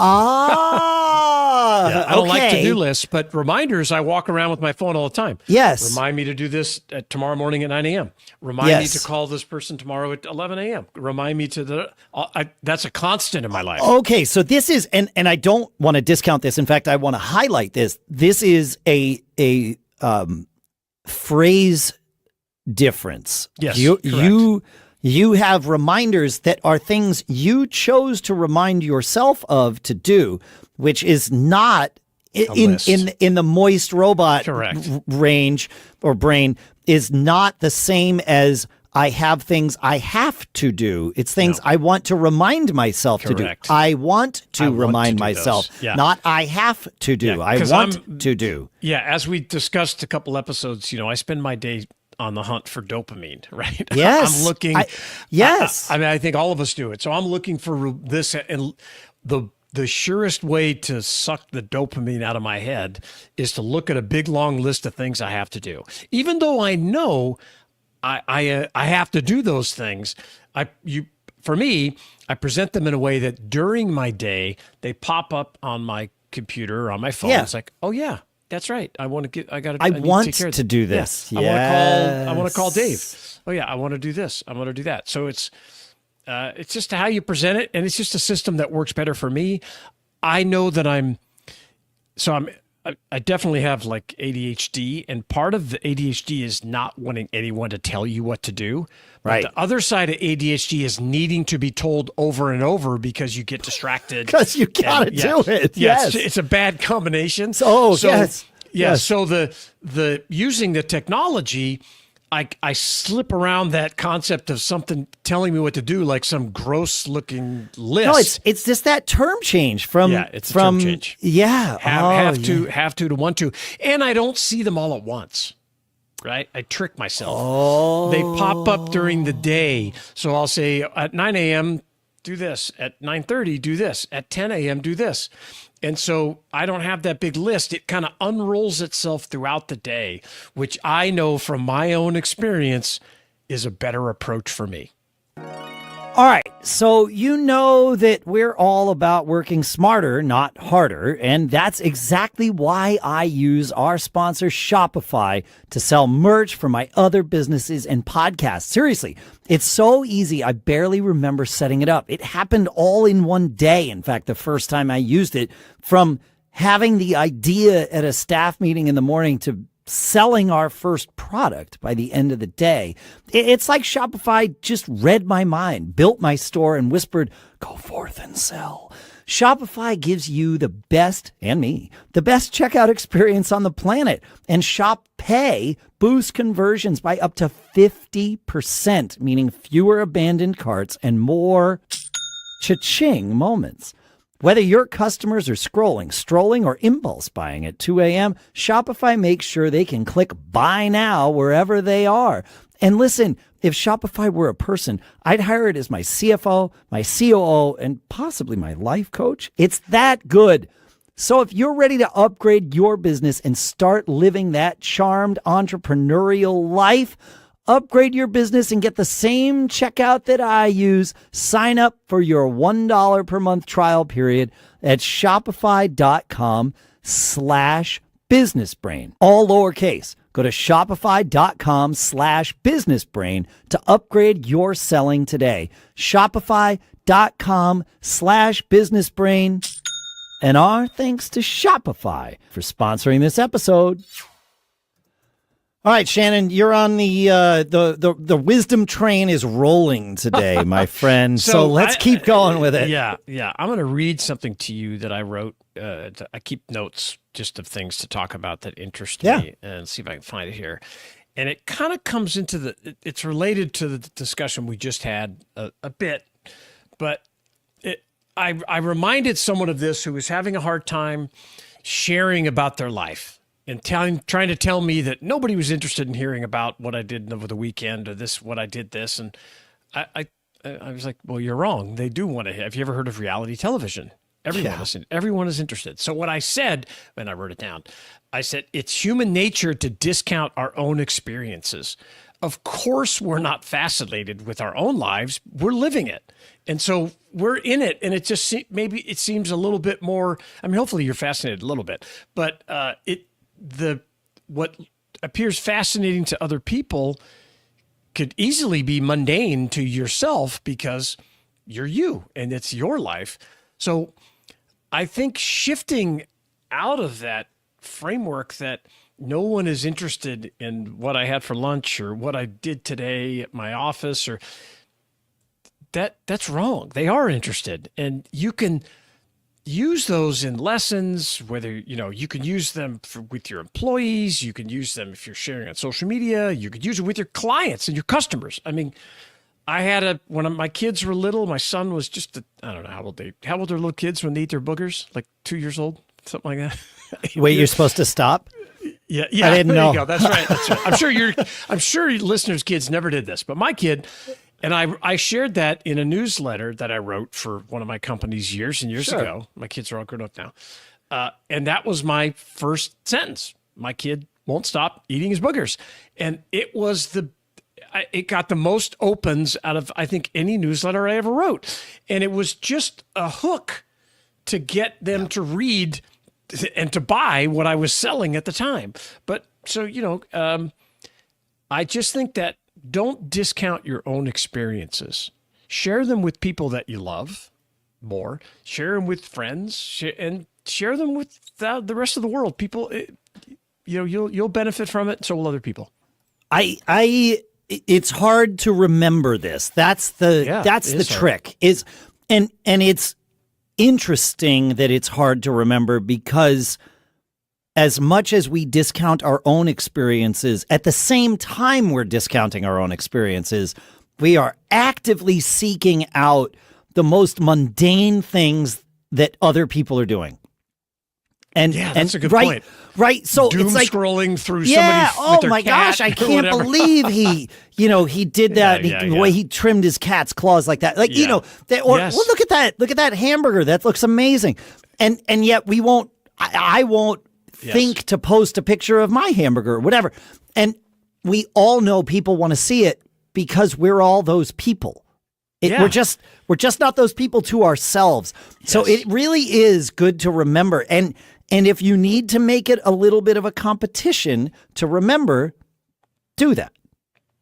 I don't like to-do lists, but reminders, I walk around with my phone all the time. Yes. Remind me to do this tomorrow morning at 9 a.m. Remind me to call this person tomorrow at 11 a.m. Remind me that's a constant in my life. Okay. So this is, and I don't want to discount this. In fact, I want to highlight this. This is a phrase difference. Yes, you have reminders that are things you chose to remind yourself of to do, which is not in the moist robot range or brain, is not the same as I have things I have to do. It's things I want to remind myself to do. I want to remind myself, not I have to do. I want to do. Yeah, as we discussed a couple episodes, I spend my day on the hunt for dopamine, right? Yes. I'm looking. Yes. I think all of us do it. So I'm looking for this, and the surest way to suck the dopamine out of my head is to look at a big long list of things I have to do. Even though I know I have to do those things, for me, I present them in a way that during my day they pop up on my computer or on my phone. Yeah. It's like, oh yeah, that's right. I want to do this. Yeah. I want to call Dave. Oh yeah, I want to do this. I want to do that. So it's just how you present it, and it's just a system that works better for me. I know that I definitely have like ADHD, and part of the ADHD is not wanting anyone to tell you what to do. Right. But the other side of ADHD is needing to be told over and over because you get distracted. Because you gotta do it. Yes. It's a bad combination. Yes. So the using the technology, I slip around that concept of something telling me what to do, like some gross looking list. No, it's just that term change from it's a term change. Yeah, have to want to, and I don't see them all at once. Right, I trick myself. Oh, they pop up during the day, so I'll say at 9 a.m. do this. At 9:30, do this. At 10 a.m., do this. And so I don't have that big list. It kind of unrolls itself throughout the day, which I know from my own experience is a better approach for me. All right, so you know that we're all about working smarter, not harder, and that's exactly why I use our sponsor Shopify to sell merch for my other businesses and podcasts. Seriously, it's so easy. I barely remember setting it up. It happened all in one day. In fact, the first time I used it, from having the idea at a staff meeting in the morning to selling our first product by the end of the day. It's like Shopify just read my mind, built my store, and whispered, "Go forth and sell." Shopify gives you the best, and me, the best checkout experience on the planet. And Shop Pay boosts conversions by up to 50%, meaning fewer abandoned carts and more cha-ching moments. Whether your customers are scrolling, strolling, or impulse buying at 2 a.m., Shopify makes sure they can click buy now wherever they are. And listen, if Shopify were a person, I'd hire it as my CFO, my COO, and possibly my life coach. It's that good. So if you're ready to upgrade your business and start living that charmed entrepreneurial life, upgrade your business and get the same checkout that I use. Sign up for your $1 per month trial period at shopify.com/businessbrain. All lowercase. Go to shopify.com/businessbrain to upgrade your selling today. Shopify.com/businessbrain. And our thanks to Shopify for sponsoring this episode. All right, Shannon, you're on the wisdom train is rolling today, my friend. So let's keep going with it. Yeah. I'm going to read something to you that I wrote. I keep notes just of things to talk about that interest me, and see if I can find it here. And it kind of comes into it's related to the discussion we just had a bit, but I reminded someone of this who was having a hard time sharing about their life. And trying to tell me that nobody was interested in hearing about what I did over the weekend or what I did this. And I was like, well, you're wrong. They do want to hear. Have you ever heard of reality television? Everyone is interested. So what I said, and I wrote it down, I said, it's human nature to discount our own experiences. Of course, we're not fascinated with our own lives. We're living it. And so we're in it. And it just maybe it seems a little bit more, I mean, hopefully you're fascinated a little bit, but what appears fascinating to other people could easily be mundane to yourself because you're you and it's your life. So I think shifting out of that framework that no one is interested in what I had for lunch or what I did today at my office, or that's wrong. They are interested, and you can use those in lessons, whether, you can use them with your employees, you can use them if you're sharing on social media, you could use it with your clients and your customers. I mean, I had when my kids were little, my son was just, I don't know, how old are little kids when they eat their boogers? Like 2 years old, something like that. Wait, you're supposed to stop? Yeah. I didn't know. You go. That's right. I'm sure your listeners' kids never did this, but my kid, and I shared that in a newsletter that I wrote for one of my companies years and years ago. My kids are all grown up now. And that was my first sentence. My kid won't stop eating his boogers. And it was it got the most opens out of, I think, any newsletter I ever wrote. And it was just a hook to get them to read and to buy what I was selling at the time. But so, I just think that don't discount your own experiences. Share them with people that you love more. Share them with friends, and share them with the rest of the world. People, you'll benefit from it. So will other people. It's hard to remember this. That's the trick. And it's interesting that it's hard to remember, because as much as we discount our own experiences, at the same time we're discounting our own experiences, we are actively seeking out the most mundane things that other people are doing. And that's a good right, point. Right. So Doom it's like scrolling through yeah. somebody with Oh their my cat gosh! I or can't whatever. believe he did that. The way he trimmed his cat's claws like that. Like well, look at that. Look at that hamburger. That looks amazing. And yet we won't. I won't think to post a picture of my hamburger or whatever. And we all know people want to see it because we're all those people. We're just not those people to ourselves. Yes. So it really is good to remember. And if you need to make it a little bit of a competition to remember, do that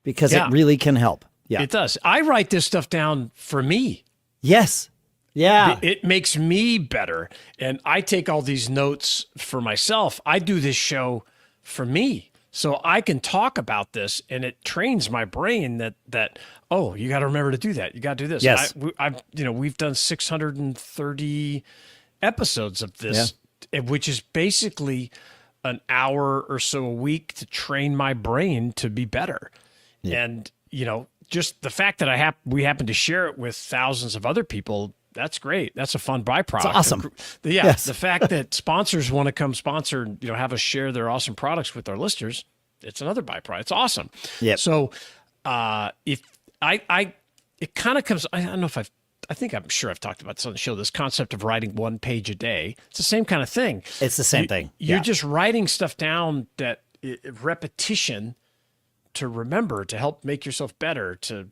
because it really can help. Yeah, it does. I write this stuff down for me. Yes. Yeah. It makes me better. And I take all these notes for myself. I do this show for me. So I can talk about this and it trains my brain that oh, you got to remember to do that. You got to do this. Yes. We've done 630 episodes of this, which is basically an hour or so a week to train my brain to be better. Yeah. And, just the fact that we happen to share it with thousands of other people, that's great. That's a fun byproduct. It's awesome. The fact that sponsors want to come sponsor, have us share their awesome products with our listeners, it's another byproduct. It's awesome. Yeah. So if it kind of comes, I don't know if I'm sure I've talked about this on the show, this concept of writing 1 page a day. It's the same kind of thing. It's the same thing. You're just writing stuff down that repetition to remember, to help make yourself better, to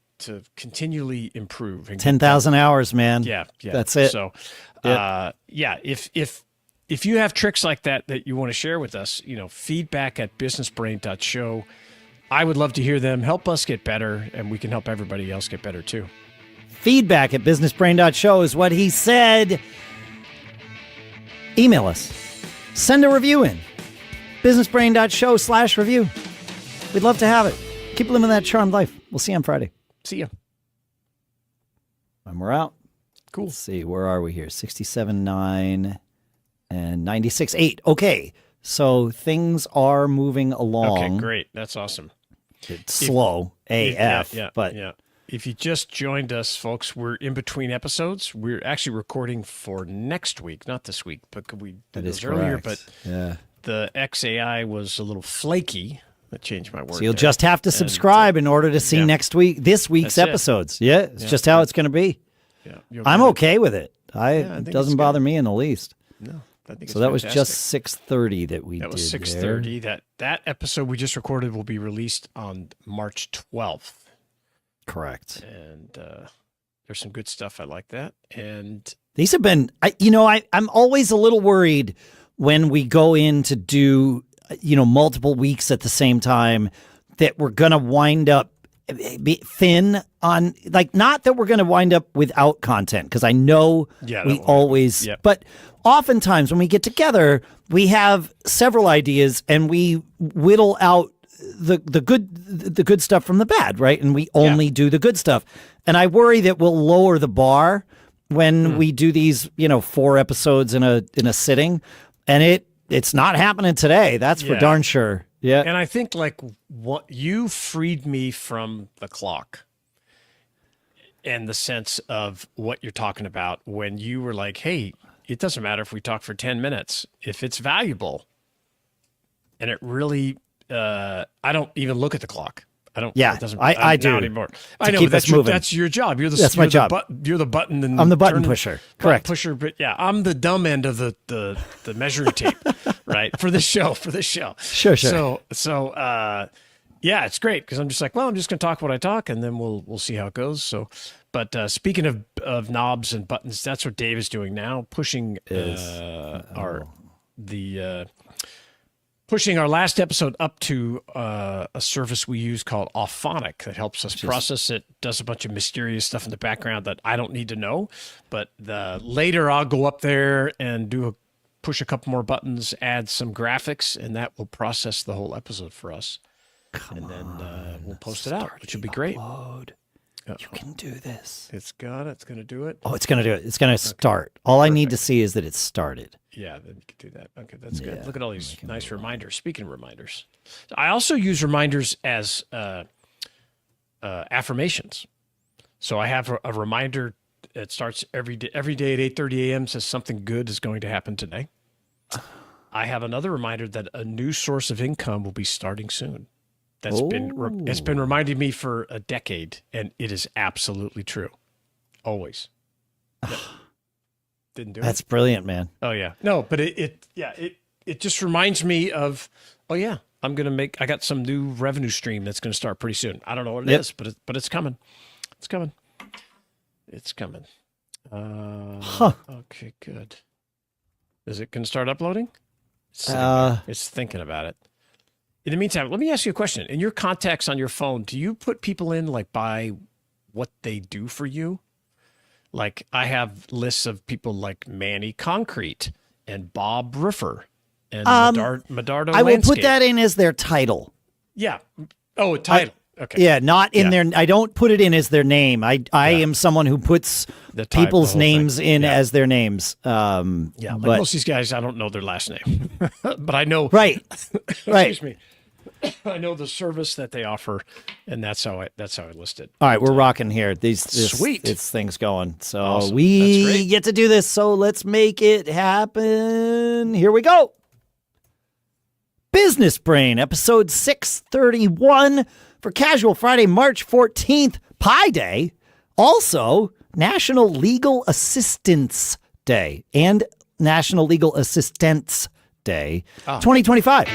continually improve. 10,000 hours, man. Yeah. That's it. So, if you have tricks like that you want to share with us, feedback@businessbrain.show. I would love to hear them. Help us get better, and we can help everybody else get better too. Feedback@businessbrain.show is what he said. Email us. Send a review in. businessbrain.show/review. We'd love to have it. Keep living that charmed life. We'll see you on Friday. See ya. And we're out. Cool. Let's see. Where are we here? 67.9 and 96.8. Okay. So things are moving along. Okay, great. That's awesome. It's slow AF. But if you just joined us, folks, we're in between episodes. We're actually recording for next week, not this week, but we did this earlier. But the XAI was a little flaky. That changed my word. So you'll just have to subscribe in order to see this week's episodes. Yeah, it's just how it's going to be. Yeah, I'm okay with it. It doesn't bother me in the least. No, I think so. That was just 6:30 that we did. That was 6:30. That episode we just recorded will be released on March 12th. Correct. And there's some good stuff. I like that. And these have been. I'm always a little worried when we go in to do multiple weeks at the same time that we're going to wind up thin on, like, not that we're going to wind up without content, because I know we always, but oftentimes when we get together, we have several ideas and we whittle out the good stuff from the bad, right? And we only do the good stuff. And I worry that we'll lower the bar when we do these, 4 episodes in a sitting, and it's not happening today. That's for darn sure. Yeah. And I think what you freed me from the clock and the sense of what you're talking about when you were like, hey, it doesn't matter if we talk for 10 minutes. If it's valuable and it really, I don't even look at the clock. I don't. Yeah, it doesn't, I do anymore. I know, keep us moving. That's your job. That's my job. You're the button. And I'm the button pusher. Correct. Pusher, but I'm the dumb end of the measuring tape, right? For the show. Sure. So it's great because I'm just like, well, I'm just going to talk what I talk, and then we'll see how it goes. So, but speaking of knobs and buttons, that's what Dave is doing now, pushing pushing our last episode up to a service we use called Auphonic that helps us process it, does a bunch of mysterious stuff in the background that I don't need to know. But later I'll go up there and push a couple more buttons, add some graphics, and that will process the whole episode for us. And then we'll post it out, which will be great. You can do this. It's going to do it. Oh, it's going to do it. It's going to start. All I need to see is that it's started. Yeah, then you can do that. Okay, that's good. Look at all these nice reminders. Speaking of reminders, I also use reminders as affirmations. So I have a reminder. It starts every day at 8:30 a.m. says something good is going to happen today. I have another reminder that a new source of income will be starting soon. It's been reminding me for a decade, and it is absolutely true. Always. Yep. Didn't do it. That's brilliant, man. Oh yeah. No, but it just reminds me of, oh yeah, I got some new revenue stream that's going to start pretty soon. I don't know what it is, but it's coming. It's coming. It's coming. Okay, good. Is it going to start uploading? It's thinking about it. In the meantime, let me ask you a question. In your contacts on your phone, do you put people in like by what they do for you? Like I have lists of people like Manny Concrete and Bob Riffer and Medardo I will Landscape. put that in as their title. Yeah. Oh, a title. Okay. Yeah, not in their. I don't put it in as their name. I am someone who puts people's names in as their names. Like most of these guys, I don't know their last name, but I know. Right. Excuse me. I know the service that they offer, and that's how I list it. All right, we're rocking here. Sweet. This thing's going. So awesome. we get to do this. So let's make it happen. Here we go. Business Brain, episode 631 for Casual Friday, March 14th, Pi Day. Also, National Legal Assistance Day and National Legal Assistance Day, 2025.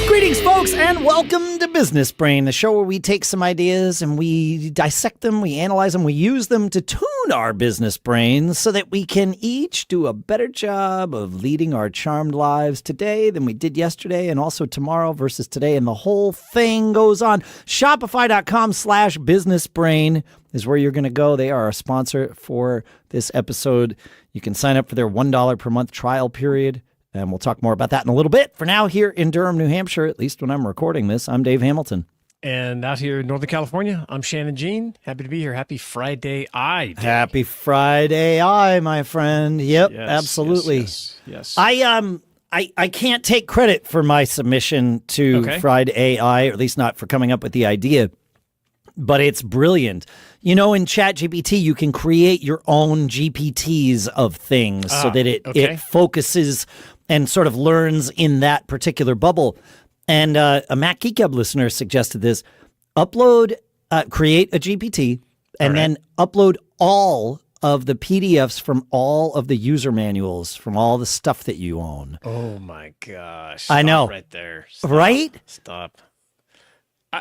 Greetings, folks, and welcome to Business Brain, the show where we take some ideas and we dissect them, we analyze them, we use them to tune our business brains so that we can each do a better job of leading our charmed lives today than we did yesterday and also tomorrow versus today, and the whole thing goes on. Shopify.com/businessbrain is where you're going to go. They are our sponsor for this episode. You can sign up for their $1 per month trial period. And we'll talk more about that in a little bit. For now, here in Durham, New Hampshire, at least when I'm recording this, I'm Dave Hamilton. And out here in Northern California, I'm Shannon Jean. Happy to be here. Happy FridAI Day. Happy FridAI, my friend. Yep, yes, absolutely. Yes. I can't take credit for my submission to FridAI, or at least not for coming up with the idea. But it's brilliant. You know, in ChatGPT, you can create your own GPTs of things so that it focuses and sort of learns in that particular bubble. And a Mac Geek Gab listener suggested this. Create a GPT, and then upload all of the PDFs from all of the user manuals, from all the stuff that you own. Oh, my gosh. I know. Right there. Stop. Right? Stop.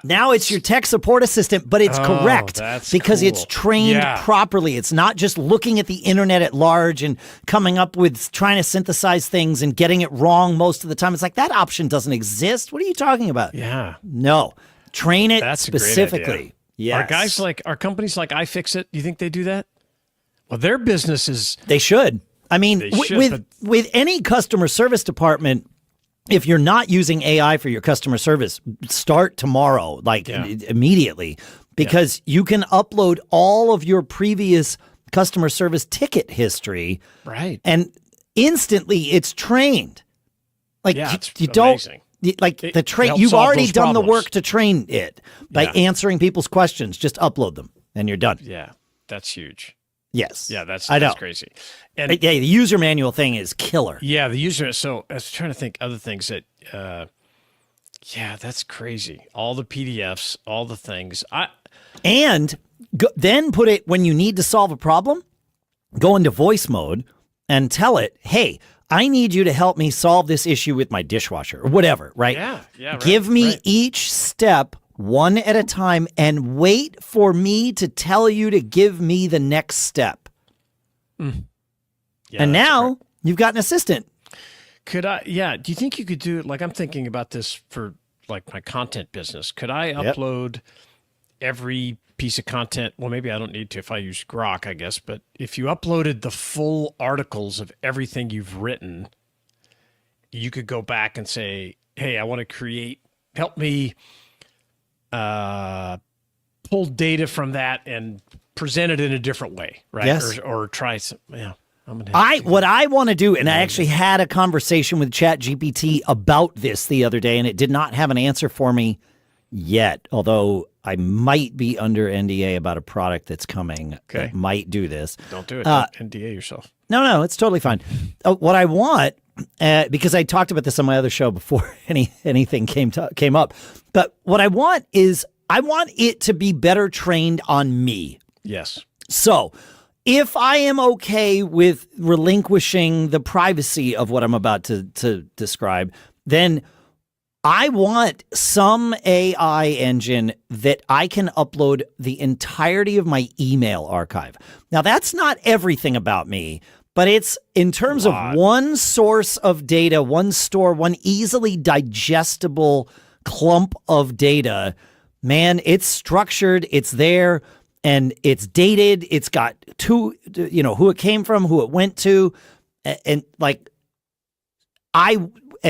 Now it's your tech support assistant, but it's correct because it's trained properly. It's not just looking at the internet at large and coming up with trying to synthesize things and getting it wrong most of the time. It's like that option doesn't exist. What are you talking about? Yeah. No. Train it That's specifically. Yes. Are companies like iFixit, do you think they do that? Well, their business is... They should. I mean, with any customer service department, if you're not using AI for your customer service, start tomorrow, immediately, because you can upload all of your previous customer service ticket history. Right. And instantly it's trained. It's amazing. You've already done the work to train it by answering people's questions. Just upload them and you're done. Yeah. That's huge. Yes. Yeah, that's crazy. And the user manual thing is killer. Yeah, the user. So I was trying to think other things that, that's crazy. All the PDFs, all the things. Then put it when you need to solve a problem, go into voice mode and tell it, hey, I need you to help me solve this issue with my dishwasher or whatever, right? Yeah. Right, Give me each step one at a time and wait for me to tell you to give me the next step. Yeah, and now you've got an assistant. Do you think you could do, I'm thinking about this for my content business. Could I upload every piece of content? Well, maybe I don't need to if I use Grok, I guess, but if you uploaded the full articles of everything you've written, you could go back and say, hey, I want to help me pull data from that and present it in a different way, right? Yes. Or try some, What I want to do, and I actually had a conversation with ChatGPT about this the other day, and it did not have an answer for me yet, although I might be under NDA about a product that's coming that might do this. Don't do it. Don't NDA yourself. No, it's totally fine. What I want, because I talked about this on my other show before anything came up, but what I want is I want it to be better trained on me. Yes. So if I am okay with relinquishing the privacy of what I'm about to describe, then I want some AI engine that I can upload the entirety of my email archive. Now, that's not everything about me, but it's in terms of one source of data, one store, one easily digestible clump of data. Man, it's structured, it's there, and it's dated. It's got who it came from, who it went to, and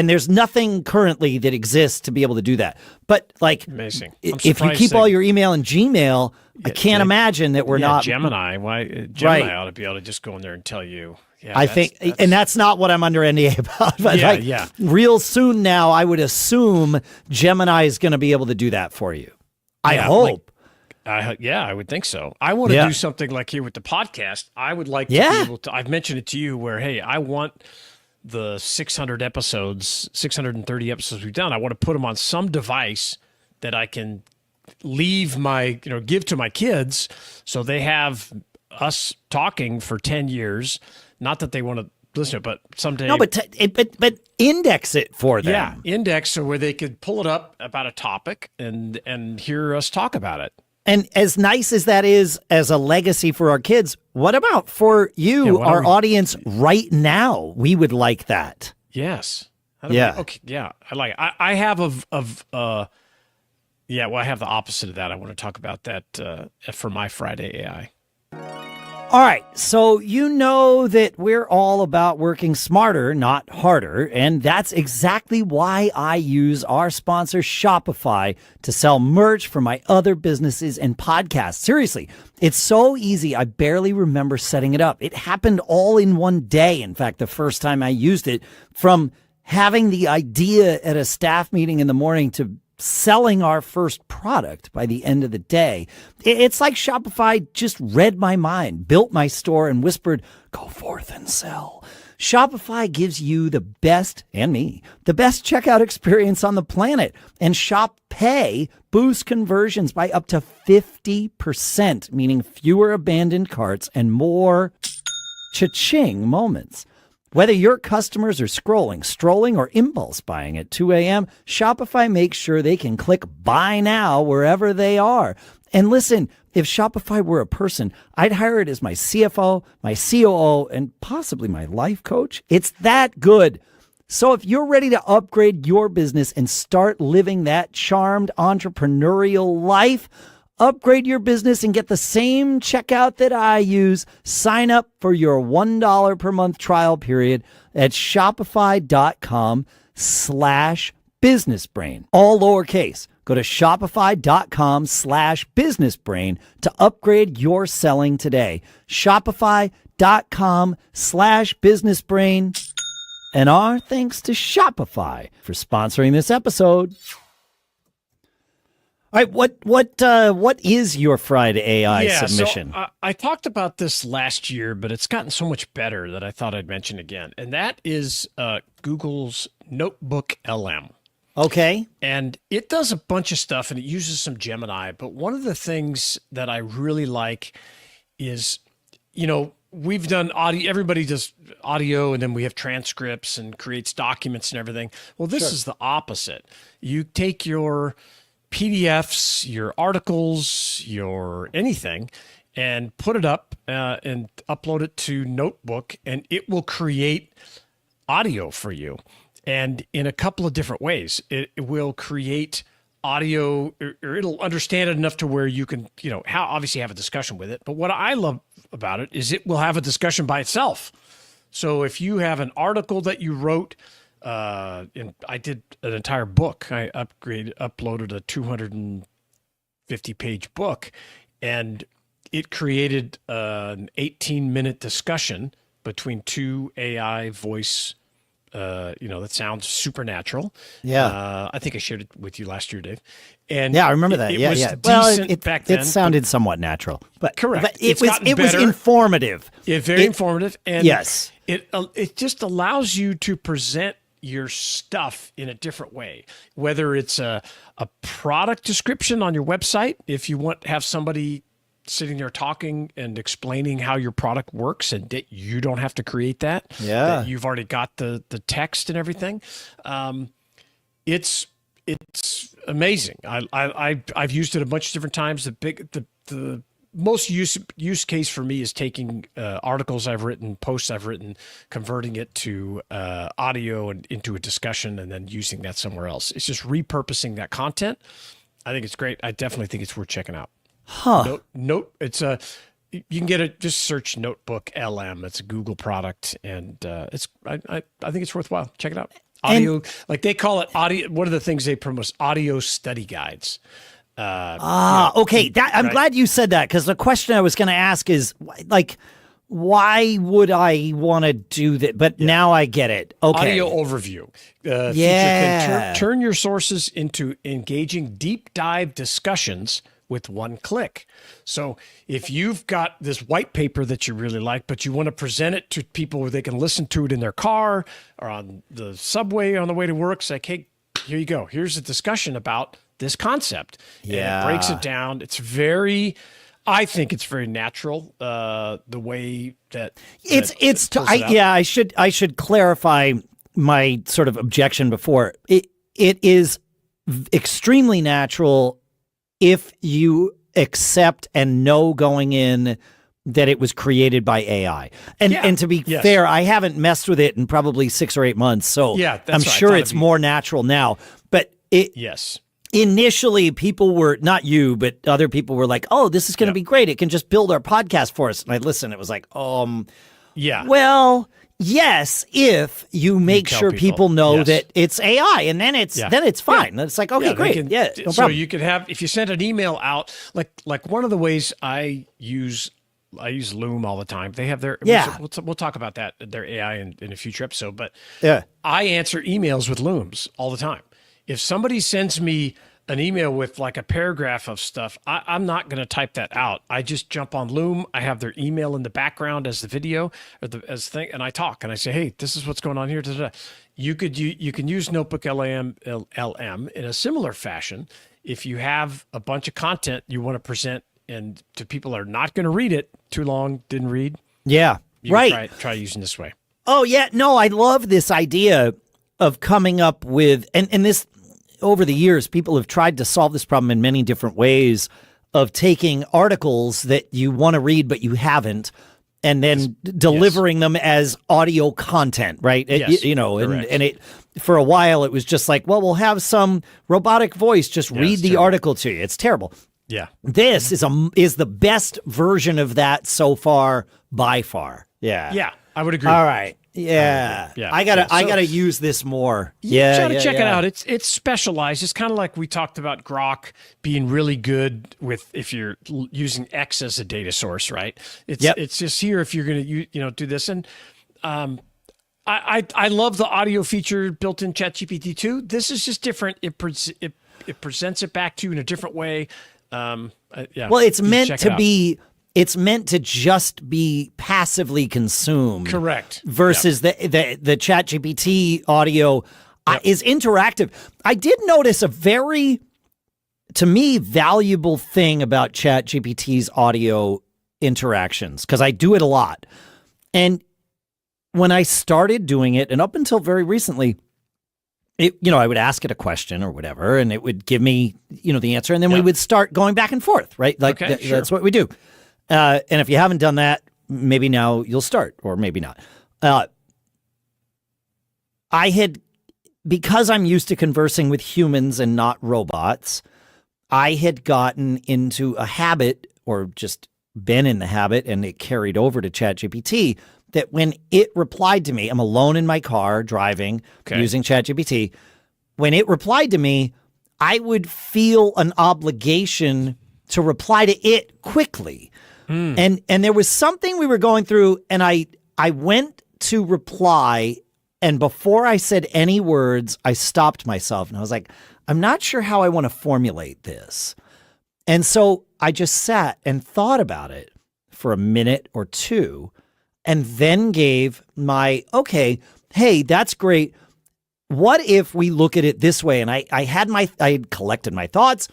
there's nothing currently that exists to be able to do that. But amazing. If you keep all your email in Gmail, I can't imagine that we're not Gemini. Why Gemini ought to be able to just go in there and tell you. Yeah, I think, and that's not what I'm under NDA about. But real soon now, I would assume Gemini is going to be able to do that for you. I hope. I would think so. I want to do something like here with the podcast. I would like to be able to. I've mentioned it to you where, hey, I want the 630 episodes we've done. I want to put them on some device that I can leave give to my kids, so they have us talking for 10 years. Not that they want to listen to it, but someday. No, but index it for them. Yeah, index so where they could pull it up about a topic and hear us talk about it. And as nice as that is as a legacy for our kids, what about for you, our audience right now? We would like that. Yes. Okay. Yeah. I like it. I have I have the opposite of that. I want to talk about that for my Friday AI. All right, so you know that we're all about working smarter, not harder, and that's exactly why I use our sponsor Shopify to sell merch for my other businesses and podcasts. Seriously, it's so easy, I barely remember setting it up. It happened all in one day, in fact, the first time I used it, from having the idea at a staff meeting in the morning to selling our first product by the end of the day. It's like Shopify just read my mind, built my store, and whispered, "Go forth and sell." Shopify gives you the best, and me, the best checkout experience on the planet. And Shop Pay boosts conversions by up to 50%, meaning fewer abandoned carts and more cha-ching moments. Whether your customers are scrolling, strolling, or impulse buying at 2 a.m., Shopify makes sure they can click buy now wherever they are. And listen, if Shopify were a person, I'd hire it as my CFO, my COO, and possibly my life coach. It's that good. So if you're ready to upgrade your business and start living that charmed entrepreneurial life, upgrade your business and get the same checkout that I use. Sign up for your $1 per month trial period at shopify.com/businessbrain. All lowercase. Go to shopify.com/businessbrain to upgrade your selling today. Shopify.com/businessbrain. And our thanks to Shopify for sponsoring this episode. All right, what is your Friday AI submission? So, I talked about this last year, but it's gotten so much better that I thought I'd mention again. And that is Google's Notebook LM. Okay. And it does a bunch of stuff, and it uses some Gemini. But one of the things that I really like is, we've done audio. Everybody does audio, and then we have transcripts and creates documents and everything. Well, this is the opposite. You take your PDFs, your articles, your anything, and put it up and upload it to Notebook, and it will create audio for you. And in a couple of different ways, it will create audio, or it'll understand it enough to where you can, obviously have a discussion with it. But what I love about it is it will have a discussion by itself. So if you have an article that you wrote, and I did an entire book. I uploaded a 250-page book, and it created an 18-minute discussion between two AI voice that sounds supernatural. Yeah. I think I shared it with you last year, Dave. And yeah, I remember that. It yeah, was yeah. decent back then. It sounded somewhat natural, but correct. But it was informative. Very informative, and yes, it just allows you to present your stuff in a different way. Whether it's a product description on your website, if you want to have somebody sitting there talking and explaining how your product works, and that you don't have to create that. Yeah, that you've already got the text and everything. It's amazing. I've used it a bunch of different times. The most use case for me is taking articles I've written, posts I've written, converting it to audio and into a discussion, and then using that somewhere else. It's just repurposing that content. I think it's great. I definitely think it's worth checking out. Huh? It's you can get it. Just search Notebook LM. It's a Google product, and I think it's worthwhile. Check it out. Audio, like they call it audio. One of the things they promote is audio study guides. Okay. I'm glad you said that, because the question I was going to ask is, like, why would I want to do that? But now I get it. Okay. Audio overview. Yeah. Feature can turn your sources into engaging deep dive discussions with one click. So if you've got this white paper that you really like, but you want to present it to people where they can listen to it in their car or on the subway on the way to work, it's like, hey, here you go. Here's a discussion about this concept. Yeah. And it breaks it down. I think it's very natural, the way that I should clarify my sort of objection before. It is extremely natural if you accept and know going in that it was created by AI. And to be fair, I haven't messed with it in probably 6 or 8 months, so I'm sure it's more natural now. But initially, people were, not you, but other people were like, oh, this is going to be great. It can just build our podcast for us. And I listened. It was like, well, yes, if you make sure people know that it's AI, and then it's fine. It's like, okay, great. No problem. So you could have, if you send an email out, like one of the ways I use Loom all the time. They have their, we'll talk about that, their AI in a future episode, but I answer emails with Looms all the time. If somebody sends me an email with like a paragraph of stuff, I'm not going to type that out. I just jump on Loom. I have their email in the background as the video or as the thing, and I talk and I say, hey, this is what's going on here. You can use Notebook LM in a similar fashion. If you have a bunch of content you want to present and to people that are not going to read it too long, didn't read. Yeah, you can try using this way. Oh yeah, no, I love this idea of coming up with, and this, over the years, people have tried to solve this problem in many different ways, of taking articles that you want to read but you haven't, and then delivering them as audio content, right? Yes. And it, for a while it was just like, well, we'll have some robotic voice just read the article to you. It's terrible. Yeah. This is the best version of that so far, by far. Yeah. Yeah, I would agree. All right. Yeah. I gotta use this more. Check it out. It's specialized. It's kind of like we talked about Grok being really good with, if you're using X as a data source, right? It's just here if you're going to do this. And I love the audio feature built in ChatGPT 2. This is just different. It presents it back to you in a different way. Well, it's meant to be. It's meant to just be passively consumed. Correct. Versus the ChatGPT audio is interactive. I did notice a very, to me, valuable thing about ChatGPT's audio interactions, because I do it a lot. And when I started doing it, and up until very recently, I would ask it a question or whatever, and it would give me, the answer, and then we would start going back and forth, right? Like that's what we do. And if you haven't done that, maybe now you'll start, or maybe not. Because I'm used to conversing with humans and not robots, I had gotten into a habit, or just been in the habit, and it carried over to ChatGPT, that when it replied to me, I'm alone in my car driving, using ChatGPT. When it replied to me, I would feel an obligation to reply to it quickly. And there was something we were going through, and I went to reply, And before I said any words, I stopped myself and I was like, I'm not sure how I want to formulate this. And so I just sat and thought about it for a minute or two and then gave my, okay, hey, that's great. What if we look at it this way? And I had collected my thoughts.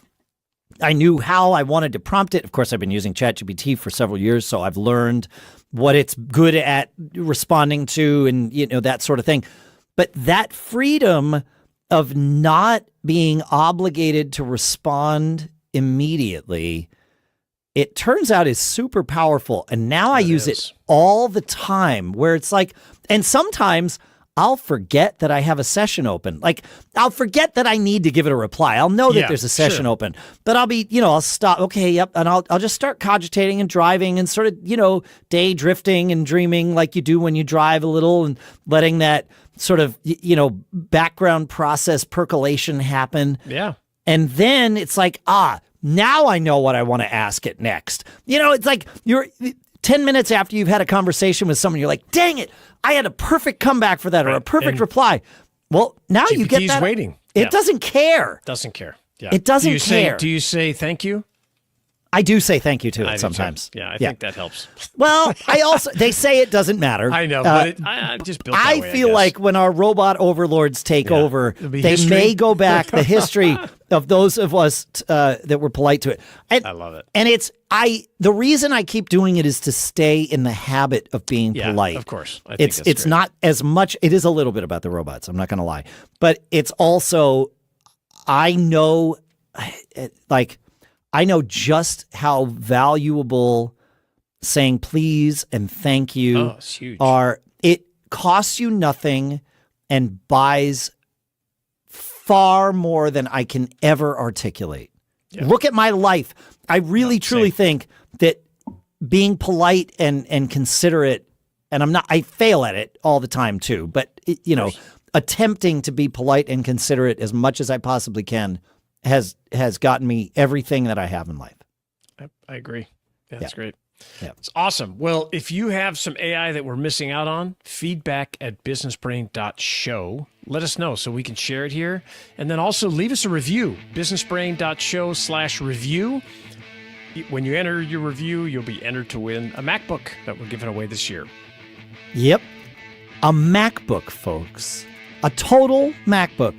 I knew how I wanted to prompt it. Of course, I've been using ChatGPT for several years, so I've learned what it's good at responding to and, that sort of thing. But that freedom of not being obligated to respond immediately, it turns out is super powerful. And now I use it all the time where it's like, and sometimes I'll forget that I have a session open. Like, I'll forget that I need to give it a reply. I'll know that there's a session open, but I'll be, I'll stop. Okay, yep. And I'll just start cogitating and driving and sort of, day drifting and dreaming like you do when you drive a little and letting that sort of, background process percolation happen. Yeah. And then it's like, now I know what I want to ask it next. It's like you're 10 minutes after you've had a conversation with someone, you're like, dang it, I had a perfect comeback for that or a perfect reply. Well, now GPT's you get that. Waiting. It doesn't care. Doesn't care. Yeah. It doesn't care. Do you say thank you? I do say thank you to it sometimes. Yeah, I think that helps. Well, they say it doesn't matter. I know, but I just built that way, I feel like when our robot overlords take over, they may go back the history of those of us that were polite to it. And, I love it. And the reason I keep doing it is to stay in the habit of being polite. Of course. I think it's not as much, it is a little bit about the robots, I'm not going to lie. But it's also, I know just how valuable saying please and thank you are. It costs you nothing and buys far more than I can ever articulate. Yeah. Look at my life. I really, truly think that being polite and considerate, and I fail at it all the time too, but attempting to be polite and considerate as much as I possibly can has gotten me everything that I have in life. I agree. Yeah, that's great. Yeah. It's awesome. Well, if you have some AI that we're missing out on, feedback@businessbrain.show. Let us know so we can share it here. And then also leave us a review, businessbrain.show/review. When you enter your review, you'll be entered to win a MacBook that we're giving away this year. Yep. A MacBook, folks. A total MacBook.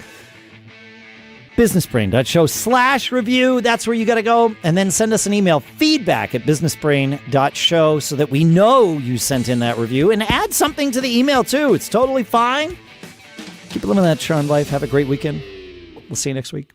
businessbrain.show/review. That's where you got to go. And then send us an email, feedback@businessbrain.show, so that we know you sent in that review. And add something to the email, too. It's totally fine. Keep living that charmed life. Have a great weekend. We'll see you next week.